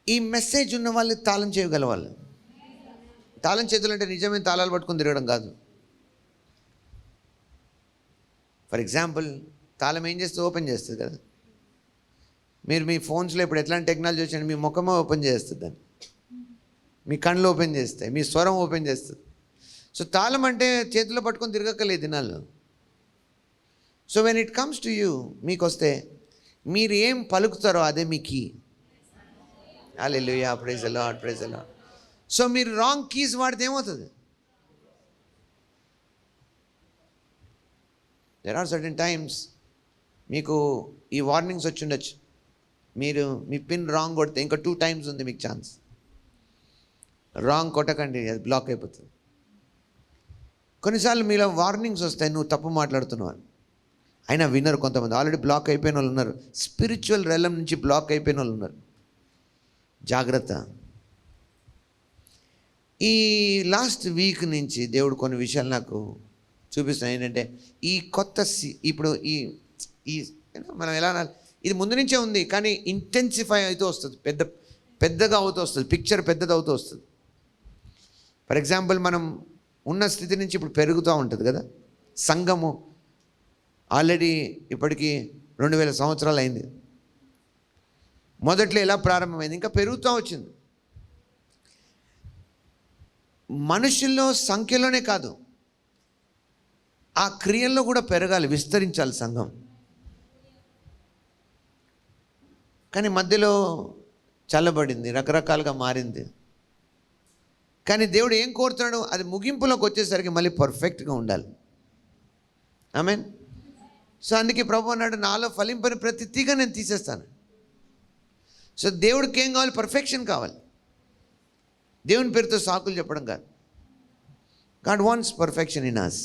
ఈ మెసేజ్ ఉన్న వాళ్ళు తాళం చేయగల వాళ్ళు. తాళం చేతులు అంటే నిజమైన తాళాలు పట్టుకొని తిరగడం కాదు. ఫర్ ఎగ్జాంపుల్, తాళం ఏం చేస్తే ఓపెన్ చేస్తుంది కదా. మీరు మీ ఫోన్స్లో ఇప్పుడు ఎట్లాంటి టెక్నాలజీ వచ్చింది, మీ ముఖమే ఓపెన్ చేస్తుంది దాన్ని, మీ కళ్ళు ఓపెన్ చేస్తాయి, మీ స్వరం ఓపెన్ చేస్తుంది. సో తాళం అంటే చేతిలో పట్టుకొని తిరగక్కలేదు దినాల్లో. So when it comes to you, మీకు వస్తే మీరు ఏం పలుకుతారో అదే మీ key. Hallelujah, praise the Lord, praise the Lord. So మీరు రాంగ్ కీస్ వాడితే ఏమవుతుంది? దెర్ ఆర్ సర్టెన్ టైమ్స్ మీకు ఈ వార్నింగ్స్ వచ్చి ఉండొచ్చు. మీరు మీ పిన్ రాంగ్ కొడితే ఇంకా 2 times ఉంది మీకు ఛాన్స్. రాంగ్ కొట్టకండి, అది బ్లాక్ అయిపోతుంది. కొన్నిసార్లు మీలో వార్నింగ్స్ వస్తాయి, నువ్వు తప్పు మాట్లాడుతున్నావు అని. అయినా విన్నర్ కొంతమంది. ఆల్రెడీ బ్లాక్ అయిపోయిన వాళ్ళు ఉన్నారు, స్పిరిచువల్ రెలం నుంచి బ్లాక్ అయిపోయిన వాళ్ళు ఉన్నారు. జాగ్రత్త. ఈ లాస్ట్ వీక్ నుంచి దేవుడు కొన్ని విషయాలు నాకు చూపిస్తున్నాయి. ఏంటంటే ఈ కొత్త ఇప్పుడు ఈ మనం ఎలా, ఇది ముందు నుంచే ఉంది కానీ ఇంటెన్సిఫై అవుతూ వస్తుంది, పెద్దగా అవుతూ వస్తుంది, పిక్చర్ పెద్దది అవుతూ వస్తుంది. ఫర్ ఎగ్జాంపుల్, మనం ఉన్న స్థితి నుంచి ఇప్పుడు పెరుగుతూ ఉంటుంది కదా. సంఘము ఆల్రెడీ ఇప్పటికీ 2000 సంవత్సరాలు అయింది. మొదట్లో ఎలా ప్రారంభమైంది, ఇంకా పెరుగుతూ వచ్చింది. మనుషుల్లో సంఖ్యలోనే కాదు, ఆ క్రియల్లో కూడా పెరగాలి, విస్తరించాలి సంఘం. కానీ మధ్యలో చల్లబడింది, రకరకాలుగా మారింది. కానీ దేవుడు ఏం కోరుతున్నాడు, అది ముగింపులోకి వచ్చేసరికి మళ్ళీ పర్ఫెక్ట్గా ఉండాలి. ఆమేన్. సో అందుకే ప్రభు అన్నాడు, నాలో ఫలింపని ప్రతి తీగ నేను తీసేస్తాను. సో దేవుడికి ఏం కావాలి? పర్ఫెక్షన్ కావాలి. దేవుని పేరుతో సాకులు చెప్పడం కాదు. God wants perfection in us.